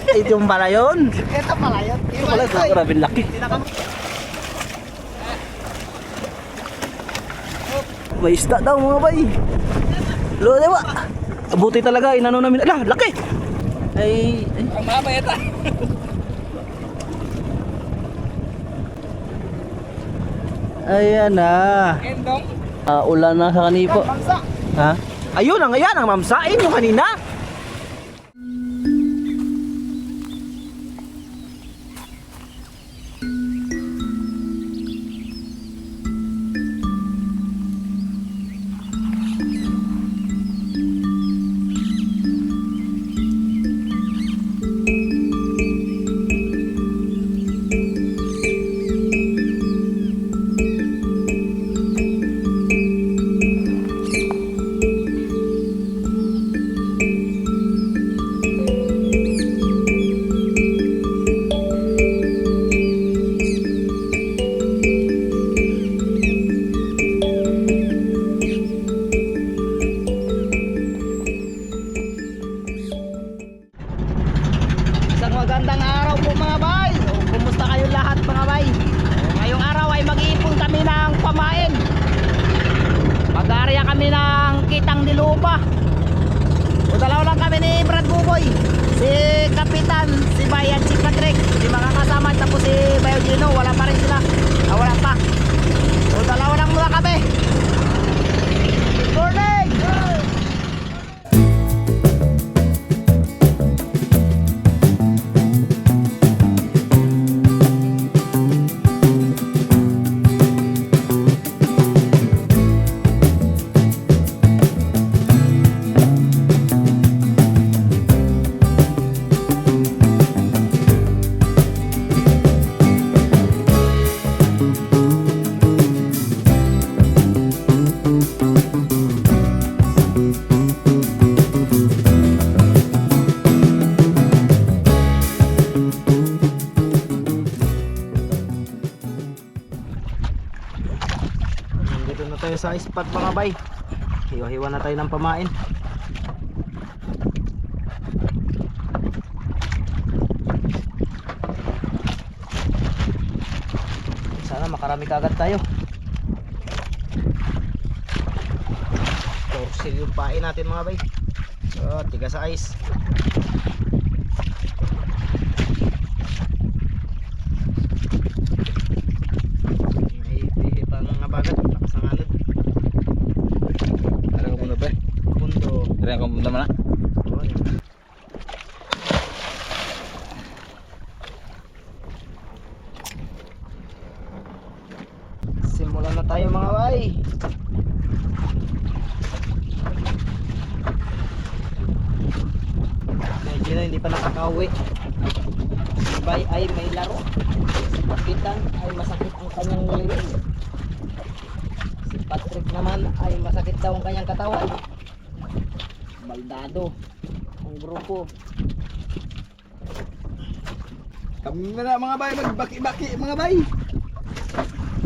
Ito yung pala yun. Ito pala yun. Ito pala, grabe laki. May isda daw mga bay. Lo, diba? Buti talaga, inano namin. Ala, laki! Ay. Ang mama yata. Ayan na. Endong. Ulan na sa kanipo. Mamsa. Ha? Ayun ang ayan, ang mamsain yung kanina. Isang magandang araw po mga bay. Kumusta kayo lahat mga bay? Ngayong araw ay mag-iipon kami ng pamain. Mag-aarya kami ng kitang nilupa. Dalawa lang kami ni Brad Buboy. Si Kapitan, si Bayan, si Patrick. Hindi makakasama. Tapos si Bayo Gino, wala pa rin sila. Wala pa. Dalawa lang muna kami. Good morning! Dito na tayo sa spot mga bay. Hiwa-hiwa na tayo ng pamain. Sana makarami kagad tayo. Torsil yung pain natin mga bay. So, tiga sa ice. Kaya kung punta mo na. Simulan na tayo mga bay. Medyo na hindi pa nakakauwi. Si bay ay may laro. Si Kapitan ay masakit ang kanyang lirig. Si Patrick naman ay masakit daw ang kanyang katawan. Baldado ang grupo. Kami na mga bay, magbaki-baki mga bay.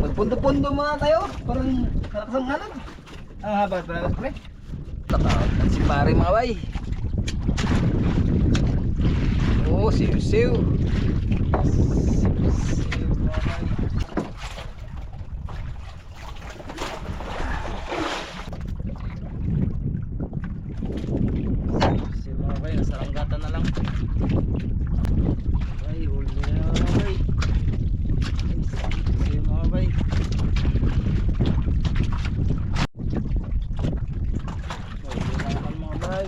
Magpundo-pundo mga tayo. Parang kalakasang halad. Ang haba para pre. Takatan si pare mga bay. Oh, siw-siw. Saranggatan na lang. Ay, huli na mga bay. Ay, mga bay. Huli na naman mga bay.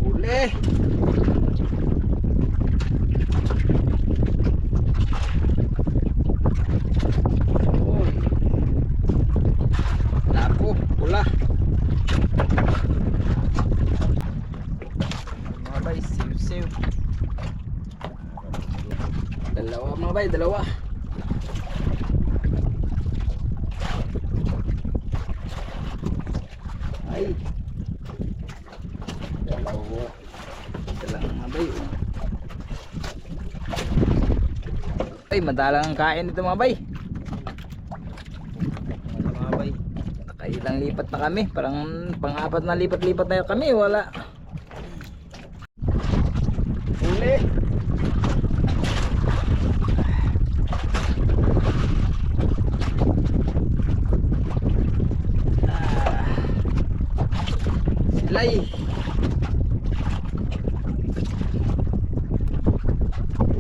Huli. Pula. Mga bay, siw-siw. Dalawa mga bay, dalawa. Ay. Dalawa. Dalawa mga bay. Ay, madalang ang kain dito mga bay. Mga bay. Nakain ilang lipat na kami, parang pang-apat na lipat-lipat na kami, wala. Huli. Silay.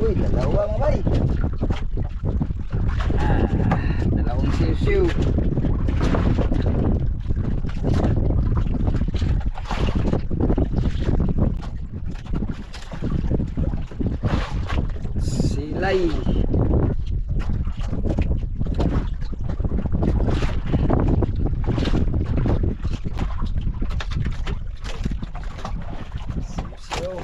Uy, dalawa mga bay. Dalawang siw-siw. Silay. Siw-siw.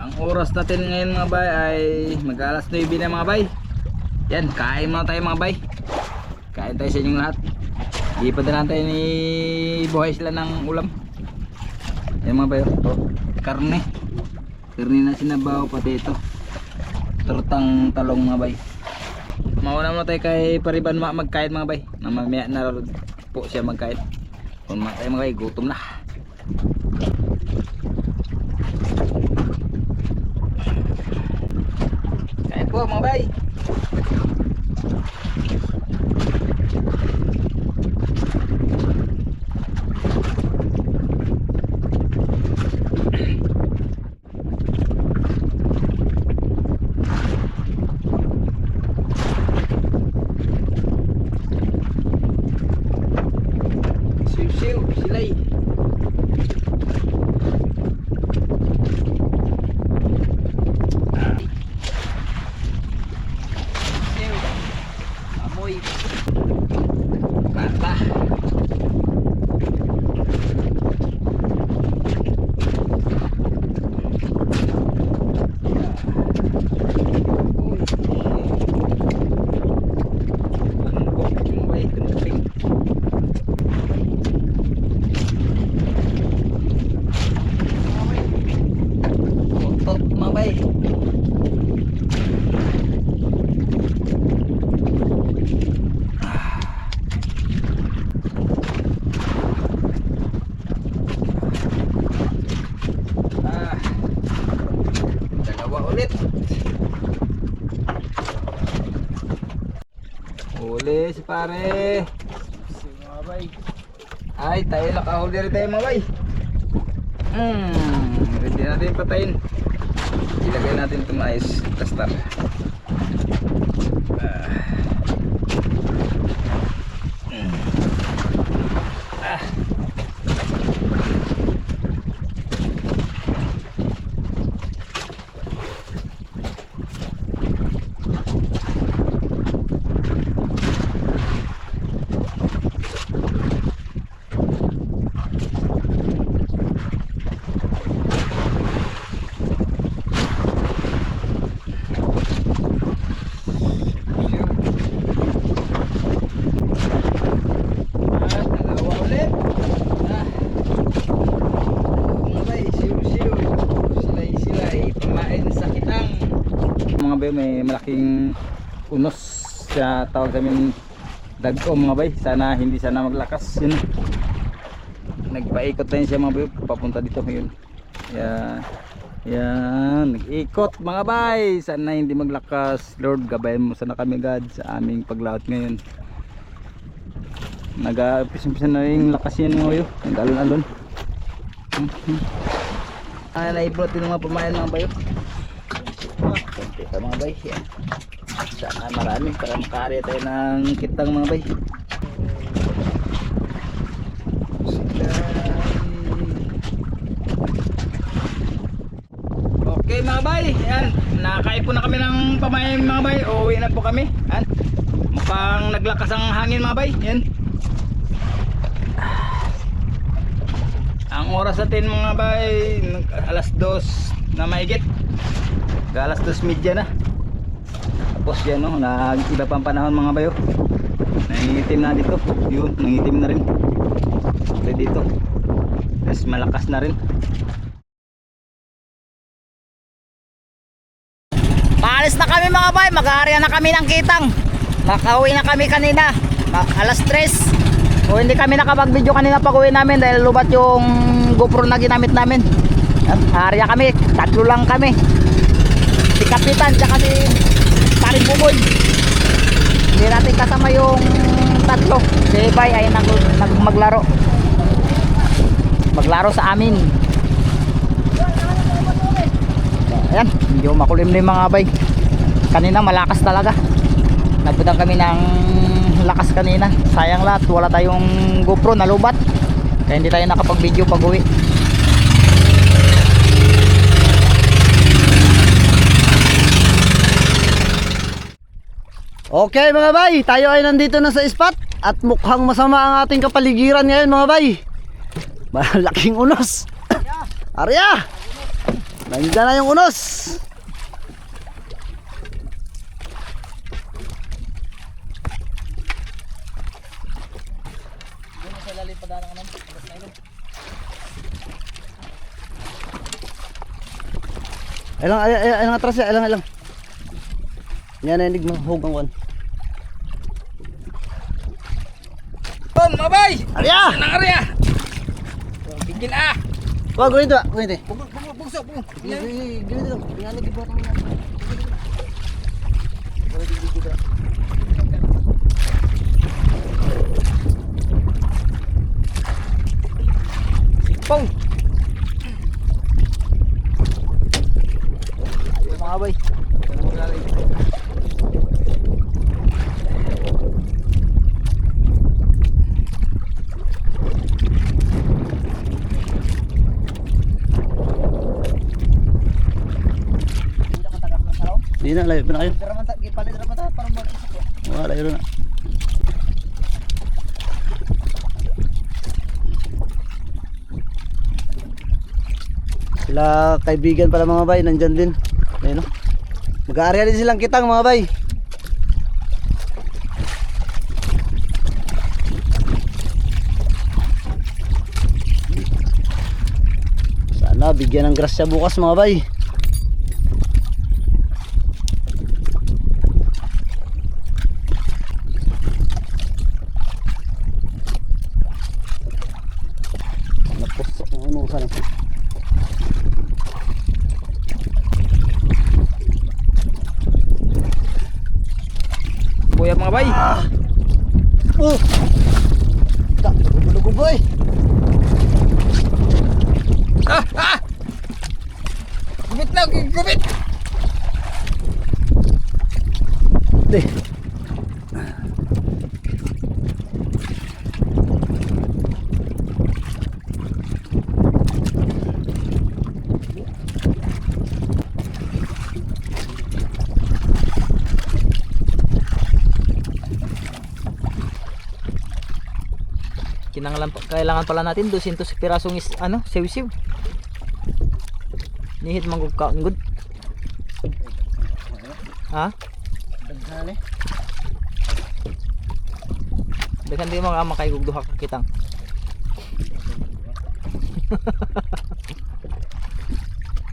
Ang oras natin ngayon mga bay ay mag-alas 9 na mga bay. Yan, kain muna tayo mga bay. Kain tayo sa inyong lahat. Ipadala tayo ni buhay sila ng ulam. Yan mga bay, oh, karne. Karne na sinabaw, pati ito tortang talong mga bay. Mauna muna tayo kay Pariban magkain mga bay. Mamaya na po siya magkain. Kung mga tayo mga bay, gutom na. Kain po mga bay. Siw-siw, silay. Siw. Amoy. Bata. Dalawa ulit. Huli si pare. Mga bay. Ay, tayo nakahuli rin tayo mga bay. Ready natin patayin. Ilagay natin itong ice plaster. May malaking unos sa tawag namin dagko mga bay. Sana hindi sana maglakas yun. Nagpaikot na yun siya mga bay papunta dito yun. Yan, nag-ikot mga bay. Sana hindi maglakas. Lord, gabayan mo sana kami God sa aming paglaot ngayon. Nag-apis-apis na yung lakas yan mga bay. Nag-alon-alon. Naibot din mga pamayan mga bay. Konti ka mga bay. Yan. Sana marami para makari tayo ng kitang mga bay. Okay mga bay, yan, nakakain po na kami ng pamain mga bay. Uuwi na po kami. Yan. Mukhang naglakas ang hangin mga bay. Yan. Ang oras natin mga bay, alas 2 na mahigit. Alas 2:30 na. Tapos yan no, nag-iba pang panahon mga bayo. Nangitim na dito. Yun, nangitim na rin. Ito dito. Tapos malakas na rin. Paalis na kami mga bay, mag-aarya na kami ng kitang. Nakauwi na kami kanina, alas 3. O hindi kami nakapag-video kanina pag uwi namin dahil lubat yung GoPro na ginamit namin. Area kami, tatlo lang kami. Si Kapitan tsaka si Paring Buboy. Hindi natin kasama yung tatlo. Si Bay ay maglaro. Maglaro sa amin. Ayan, medyo makulimlim mga bay. Kanina malakas talaga. Nagpunta kami ng lakas kanina. Sayang lahat, wala tayong GoPro, nalubat. Kaya hindi tayo nakapag-video pag uwi. Okay mga bay, tayo ay nandito na sa spot at mukhang masama ang ating kapaligiran ngayon mga bay. Malaking unos. Arya! Nandiyan na yung unos. Ilang atras ya, ilang. Yan na hindi mahugang wan. Mga bay! Arya! Nang Arya! Bigil ah! Wag ganito, ganito. Bugso. Ganito lang. Yan lagi ba kami. Pong! Ayun mga bay. Di na, layo pa na kayo. Palit naman tayo parang mag-isip ko. Wala, layo na. Sila kaibigan pala mga bay, nandyan din. Ayun o. Mag-aarya din silang kitang mga bay. Sana bigyan ng grasya bukas mga bay. Napusok ng unusan. Buyag mga bay! Oh! Tak, lugo-lugo boy! Gubit na! Gubit! Deh. Kailangan pala natin 200 pirasong siw-siw. Nihit manggug ka ngud. Ha? Daghan eh. Daghan di mga makay duha ka kitang.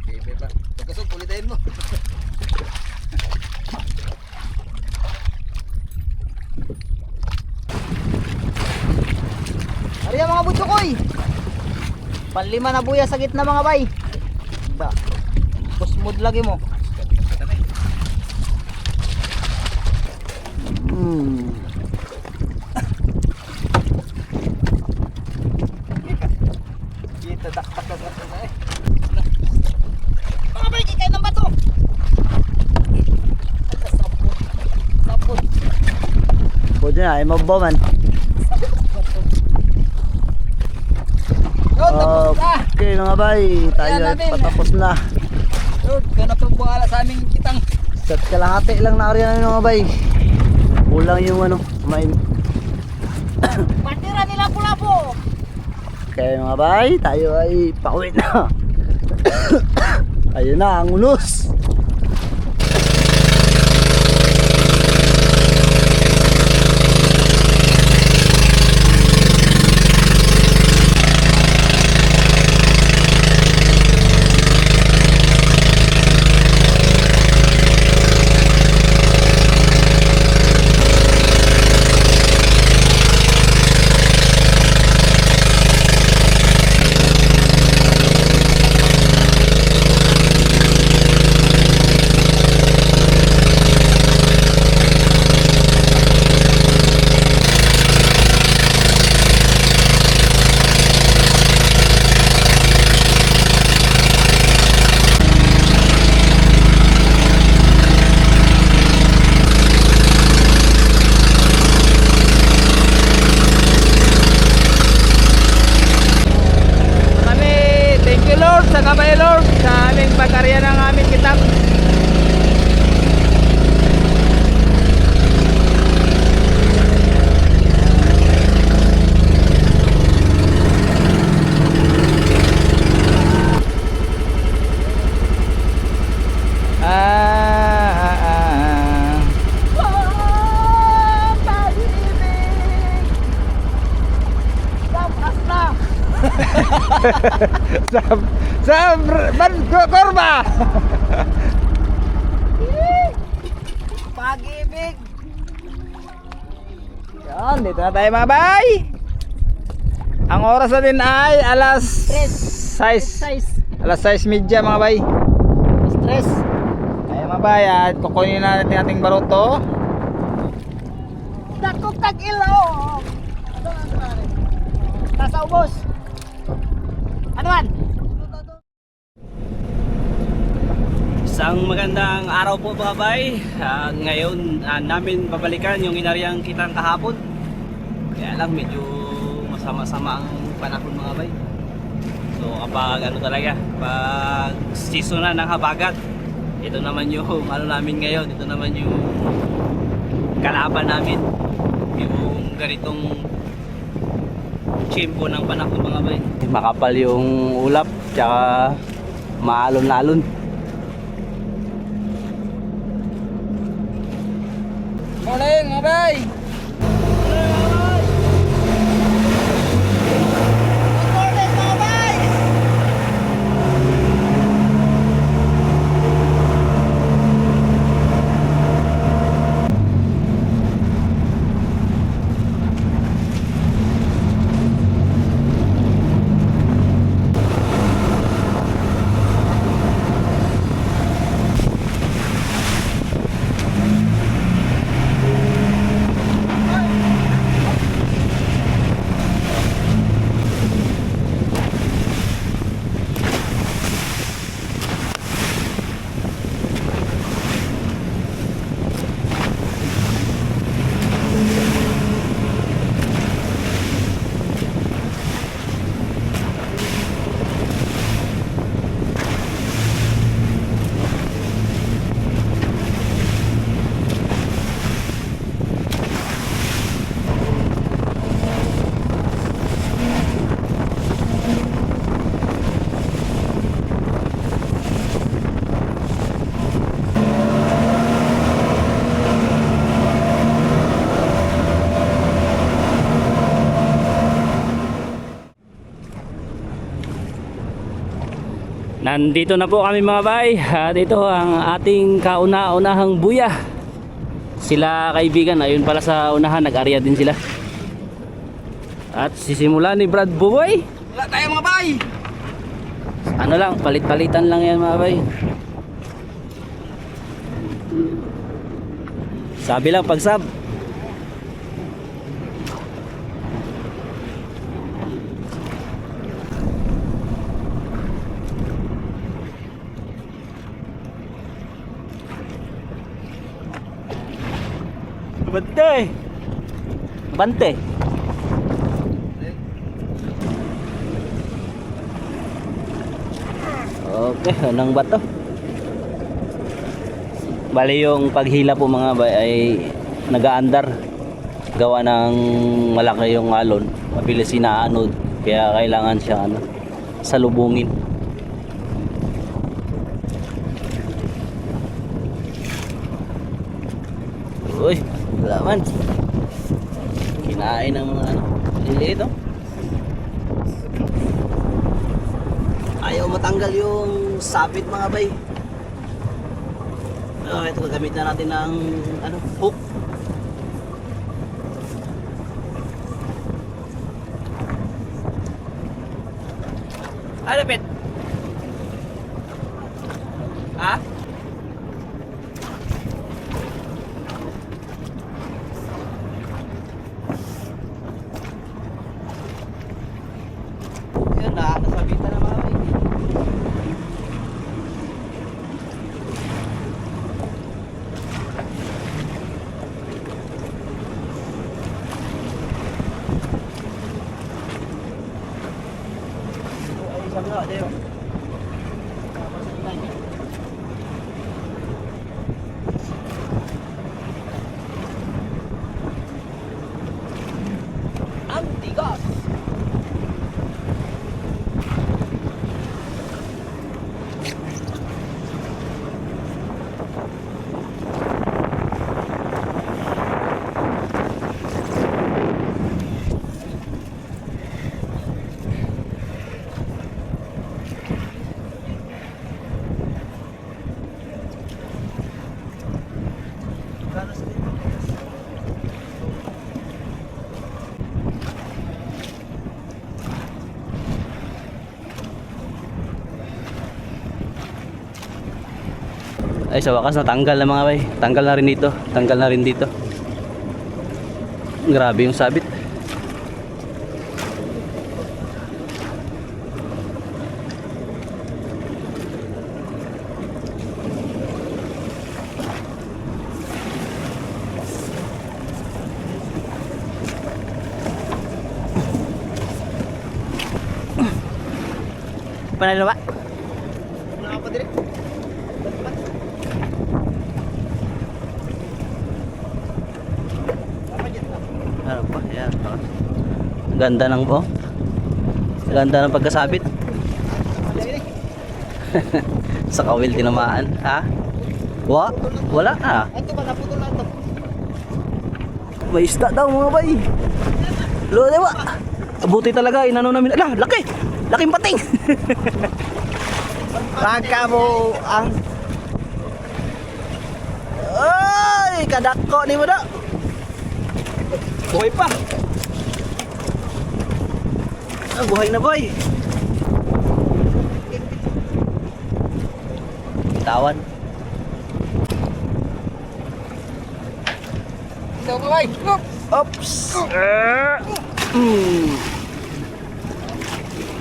Okay, ba? Pagkasog, ulitin mo. Ariya mga butsokoy. Panlima na buya sa gitna mga bay. Da. Pusmod lagi mo. Kita daktak na eh. Mga bay, kikay ng bato. Sapot. Pwede na, ay mabaman. Okay mga bay, tayo Ayan ay natin. patapos na. Yun, kaya na pagbuhala sa aming kitang. Set kalahati lang na area namin mga bay. Kulang yung kumain. Patira nila pula po. Okay mga bay, tayo ay pauwi na. Ayun na ang unos. Korba. Pag-ibig. Yan, dito na tayo mga bay. Ang oras natin ay alas 6. Alas 6:30 mga bay. Stress. Ay mga bay, at kukunin na natin ating baruto. Dako kag ilong. Nasa ubos. Ano man? Isang magandang araw po mga bay. Ngayon namin babalikan yung inaryang kitang kahapon. Kaya lang medyo masama-sama ang panahon mga bay. So kapag ano talaga, pag season na ng habagat, ito naman yung ano namin ngayon, ito naman yung kalaban namin. Yung ganitong tiyempo ng panahon mga bay. Makapal yung ulap, tsaka maalon-alon. Morning mga bay. Nandito na po kami mga bay. At ito ang ating kauna-unahang buya. Sila kaibigan, ayun pala sa unahan, nag-area din sila. At sisimula ni Brad Buboy. Wala tayo mga bay. Ano lang, palit-palitan lang yan mga bay. Sabi lang pagsab. Bante. Bante. Okay, anong bato? Bali yung paghila po mga bay ay nagaandar. Gawa ng malaki yung alon. Mabilis inaanod. Kaya kailangan siya salubungin. Uy, laman. Kinain ng mga liliit oh. Ayaw matanggal yung sabit mga bay. Ito gagamitan natin ng hook. Lapit. Ha? Yan na, nasabitan na mga bay. Ang tigas. Ay, sa wakas natanggal na mga bay. Tanggal na rin dito. Tanggal na rin dito. Grabe yung sabit. Panalo ba? Wala ka pa direct. Ano pa? Yan. Ganda ng po. Ganda ng pagkasabit. Sa kawil tinamaan. Ha? Wala ah. Ito ba, naputol na ito. May isda daw mga bay. Lo, diba? Buti talaga. Inano namin. Ala, laki! Laking pating! Pagka mo ang... Ay! Kadako ni mo daw! Buhay pa! Ah, buhay na boy! Tawan. Ito ba, bay? Look! Oops!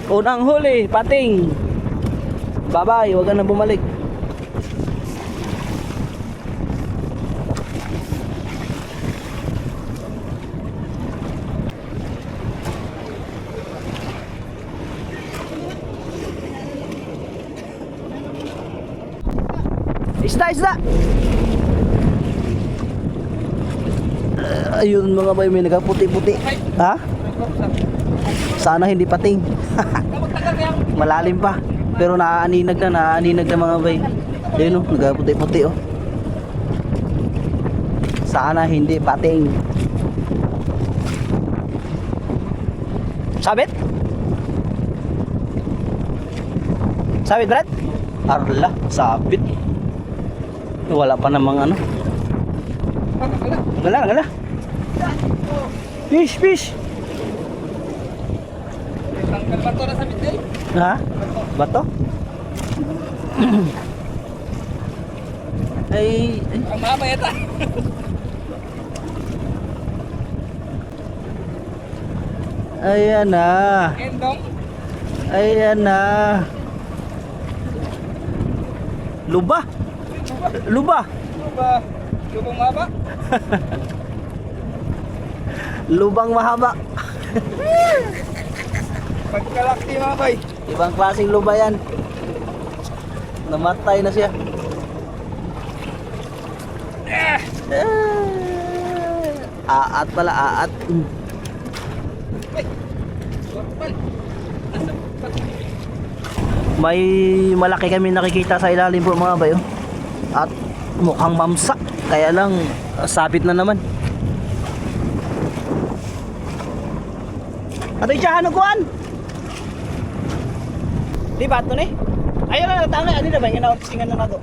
Unang huli, pating. Bye-bye, huwag ka na bumalik. Isda! Ayun mga bay, may nagaputi-puti. Ha? Sana hindi pating. Malalim pa. Pero naaaninag na mga bay. Ayun o, nagaputi-puti o. Sana hindi pating. Sabit? Sabit, Brad? Arla, sabit. Wala pa namang ano. Gala. Fish. Tanggal ba ito na sa middle? Ha? Bato? ay Ang mahaba yata. ayan na. Endong. Ayan na. Luba. Lubang mahaba. Lubang mahaba. Pagkalaki mga bay. Ibang klaseng luba yan. Namatay na siya. Aat pala, aat. May malaki kami nakikita sa ilalim po mga bayo. At mukhang mamsa. Kaya lang sabit na naman. Ato itsahan ng kuhan. Di ba ito ni? Ayun na natangay. Ano na ba? Yung nauntisingan na nato.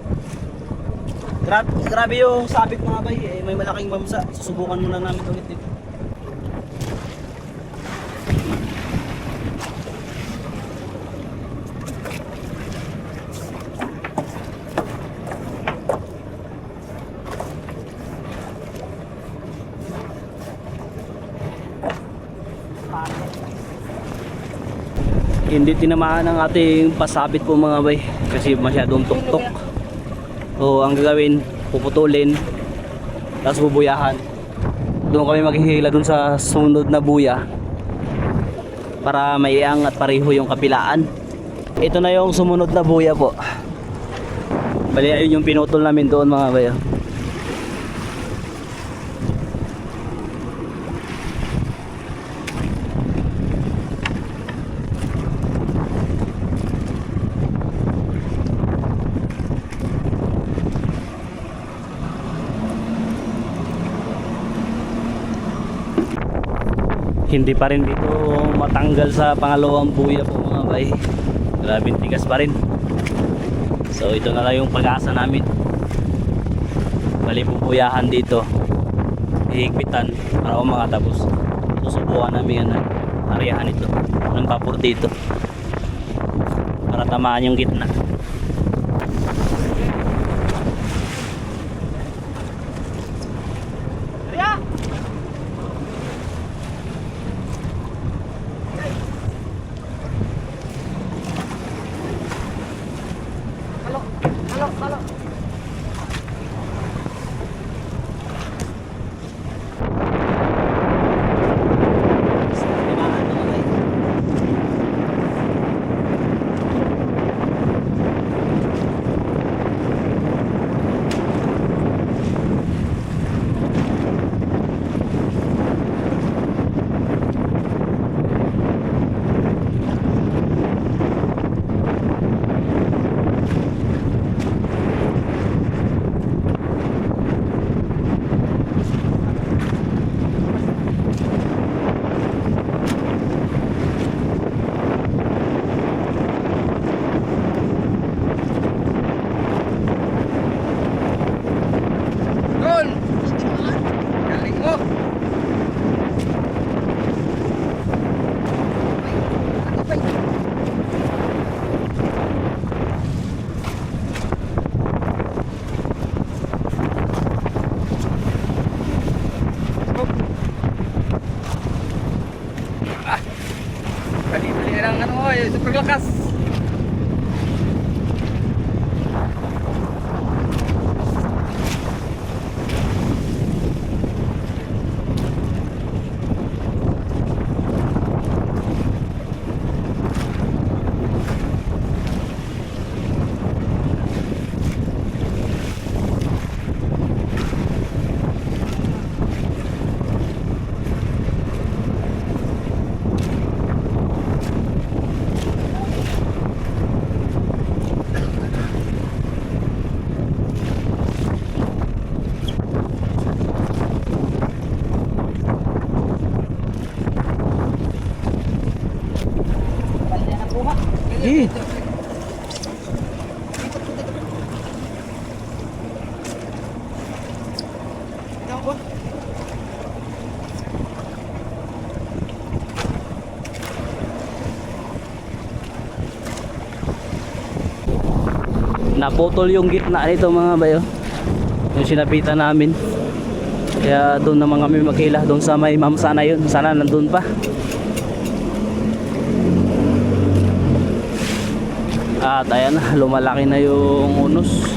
Grabe yung sabit mga bay. Eh, may malaking mamsa. Susubukan muna namin ulit dito. Hindi tinamaan ang ating pasabit po mga bay kasi masyadong tuktok. So ang gagawin, puputulin tapos bubuyahan. Doon kami maghihila doon sa sunod na buya para maiangat pareho yung kapilaan. Ito na yung sumunod na buya po. Bali ayun yung pinutol namin doon mga bay. Hindi pa rin dito matanggal sa pangalawang buya po mga bay. Grabing tigas pa rin. So ito na lang yung pag-asa namin. Bali pupuyahan dito, hihigpitan para umangat tapos susubukan namin yan ariyahan ito ng vapor dito para tamaan yung gitna. ano oy, super lakas. Eh. Naputol yung gitna nito mga bayo, yung sinapitan namin, kaya doon naman kami magkila doon sa may mamsa na yun. Sana nandun pa. At ayan, lumalaki na yung unos.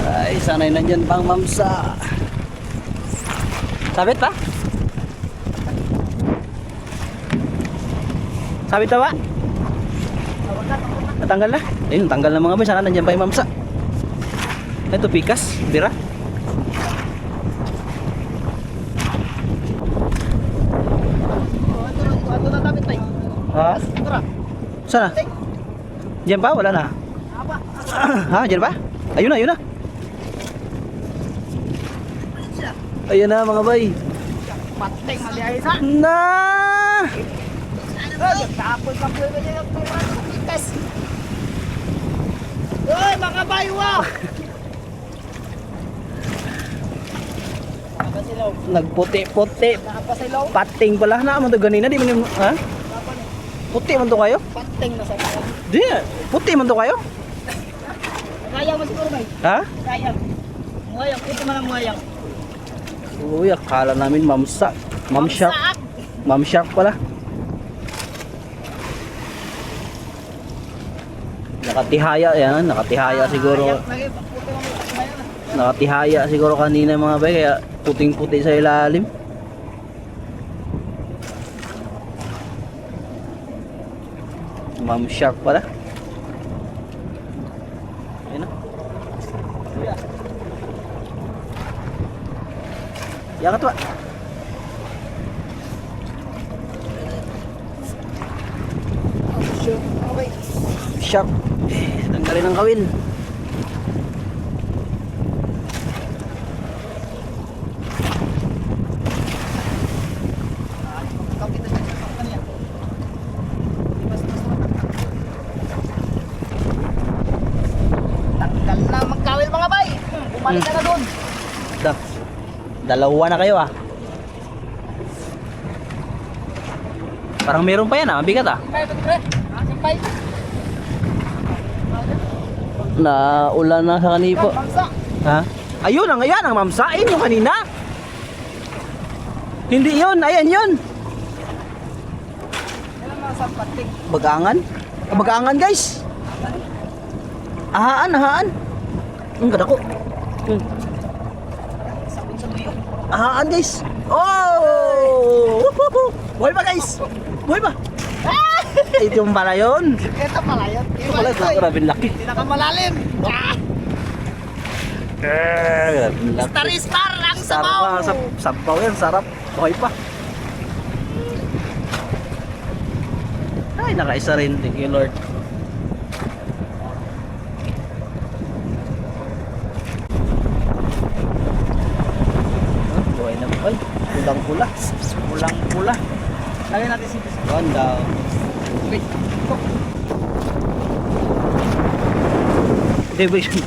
Ay, sana'y nandyan pang mamsa. Sabit pa? Sabit pa ba? Natanggal na? Ayun, tanggal na mga boy. Sana nandyan pa yung mamsa. Ito pikas, bira. Ito na dapat tayo. Ha? Tara. Sana? Diyan pa? Wala na. Apa? Ha? Diyan pa? Ayun na, ayun na. Ayun na mga bay. Pateng maliaysa. Na! Tapos kapul ba niya yung pikas. Uy, mga baywa! Nagputi-puti. Nakapasilaw. Pating pala na mo to ganina di man ha? Puti man to kayo? Pateng na sa kaya. Di, puti man to kayo? Kaya mo siguro, bay. Ha? Kaya. Muayang, ito man ang muayang. Uy, akala namin mamsa. Ma'am shark. Ma'am shark pala. Nakatihaya yan, nakatihaya siguro. Nakatihaya siguro kanina mga bay, kaya puting-puti sa ilalim. Ma'am shark pala. Ayun na. Yangat ba? Shark. Tanggalin ang kawil. Tanggal na magkawil mga bay. Bumalik ka na doon. Dalawa na kayo ah. Parang meron pa yan ah, mabigat ah. Simpay. Naulan na sa kanipo. Mamsa. Ha? Ayun ang ayan ang mamsain yung kanina. Hindi yun, ayan yun. Kailan mga sampating. Bagangan. Bagangan guys. Ahaan, ahaan. Ang ganda ko. Sabon sa tuyo. Ahaan guys. Oh! Buhay ba guys? Buhay ba? Ito yung pala yun. Ito pala yun. Ito pala ito. Grabe laki. Pinakamalalim. Grabe laki. Star ang sabaw. Sabaw yan, sarap. Buhay pa. Ay, nakaisa rin. Thank you Lord. Buhay na buhay. Pulang-pula. Pulang-pula. Lagyan natin si Ganda. Wait. Hindi ba yun?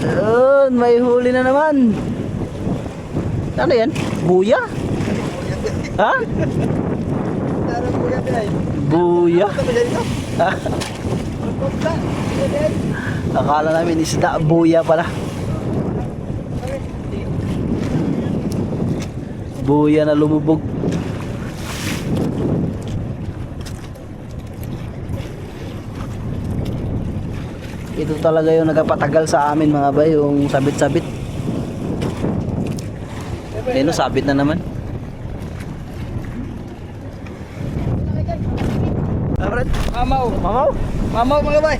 Yun, may huli na naman. Ano yan? Buya? Ha? Buya. Buya. Ha? Akala namin isda, buya pala. Buya na lumubog. Ito talaga yung nagpapatagal sa amin mga bay, yung sabit-sabit. Ayun, sabit na naman. Alright. Mamaw. Mamaw? Mamaw mga bay.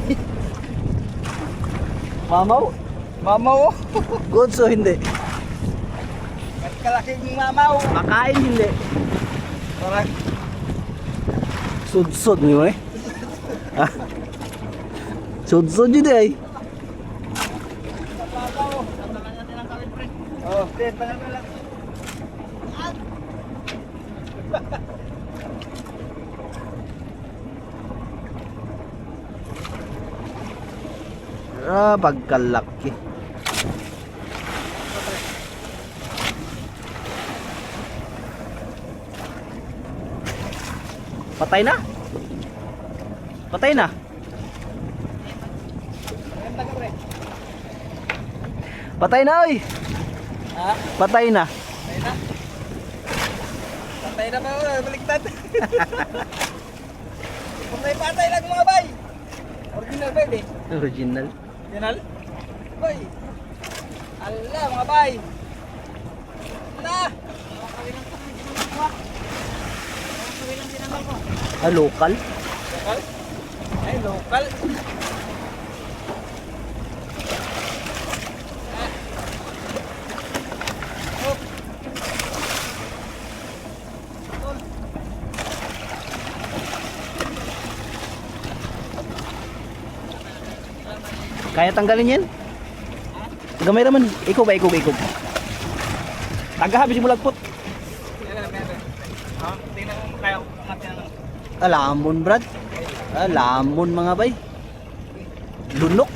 Mamaw? Mamaw. Good, so hindi. Kalaking mamaw. Makain hindi. Parang Sud-sud ni mo eh. Ha? Sud-sud yun eh. oh, tangan mo lang. Ah, pagkalaki. Patay na? Patay na? Patay na oy. Ha? Patay na. Patay na ba? Baliktad. Patay lang mga bay. Original baby. Original. Original. Bay. Ala mga bay. Na. Ah, local. Lokal? Ay, lokal. Kaya tanggalin yan? Gamay naman. Ikaw ba? Ikaw. Tagahabis mo lagpot. Tingnan mo kaya natin ano. Lamon, brad. Lamon mga bay. Lunok.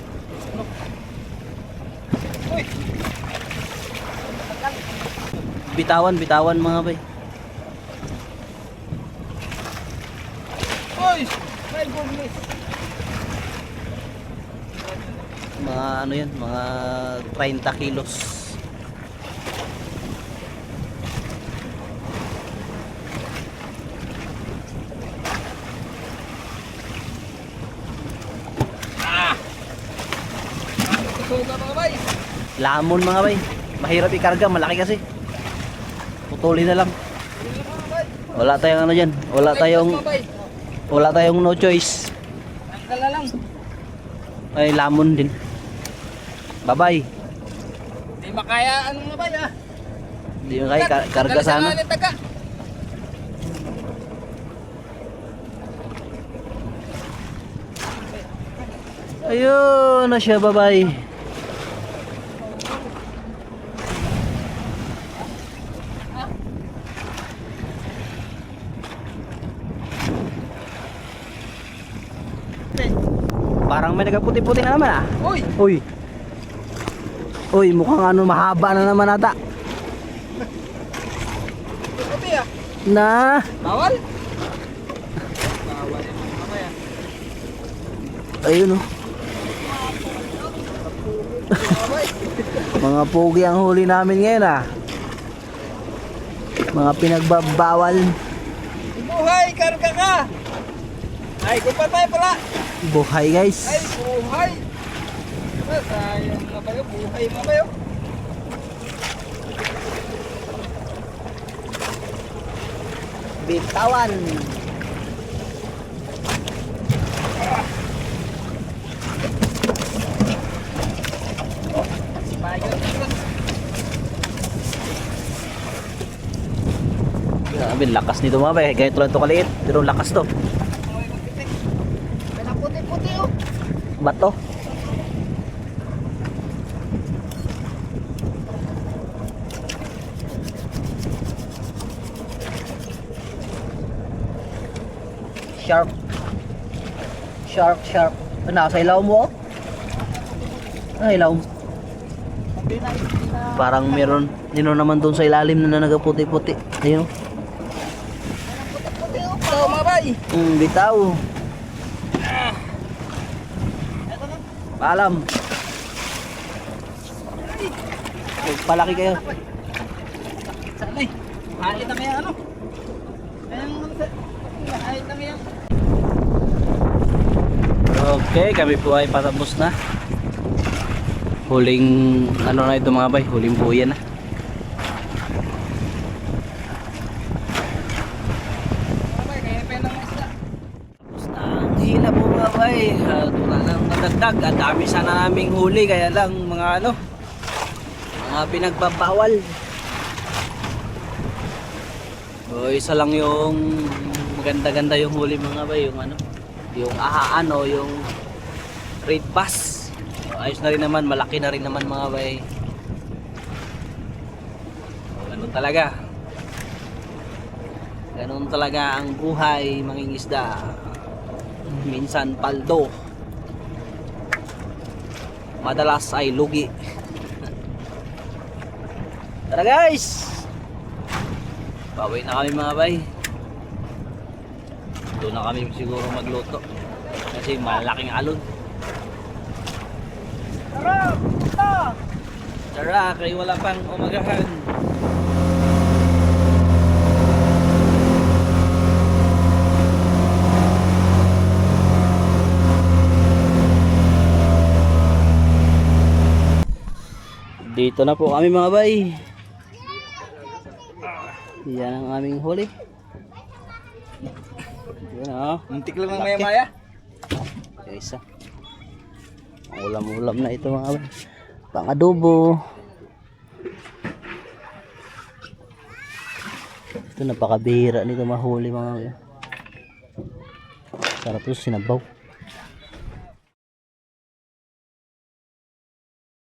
Bitawan mga bay. Uy! My goodness! Mga ano yan, mga 30 kilos. Suga mga bay! Lamon mga bay. Mahirap ikarga, malaki kasi. Putulin na lang. Wala tayong ano dyan. Wala tayong no choice. Tanggal na lang. Ay, lamon din. Bye-bye. Di makaya ano mga bay ah. Hindi mo kaya karga sana. Taga. Ayun na siya, bye-bye. Parang may nagputi-puti na naman ah. Uy! Uy, mukhang ano mahaba na naman ata. Puti ah. Na. Bawal? Ayun oh. Mga pogi ang huli namin ngayon ah. Mga pinagbabawal. Buhay! Karga ka! Ay, kupatay pala! Buhay guys. Ay, buhay! Sayang na ba yun? Buhay mo ba yun? Bitawan. Grabe, lakas nito mga bay. Ganito lang ito kaliit. Pero lakas to. Kaya puti-puti oh! Bato. Sharp. Sharp. Nasa ilaw mo oh. Ay, ilaw. Parang meron nino naman doon sa ilalim na nagaputi-puti. Ayun. Ito mga bay! Bitaw. Paalam. Palaki kayo. Saan eh? Hait na may ano? Hait na may Okay, kami po ay patapos na. Huling ano na ito mga bay, huling buyan na. Tapos na ang hila po mga bay. Wala nang nadagdag. Ang dami sana naming huli, kaya lang mga ano, mga pinagbabawal. So, isa lang yung maganda-ganda yung huli mga bay, yung ano, yung ahaan o yung red bass. So, ayos na rin naman, malaki na rin naman mga bay. So, ganun talaga ang buhay mangingisda. Minsan paldo, madalas ay lugi. Tara guys, bawi na kami mga bay. Doon na kami siguro magluto kasi malaking alon. Tara, kay wala pang umagahan. Dito na po kami mga bay. Yan ang aming huli. Yan o. muntik lang ng maya-maya. Isa. Ulam-ulam na ito mga bay. Pang-adobo. Ito napakabihira nito mahuli mga bay. Sarap ito sinabaw.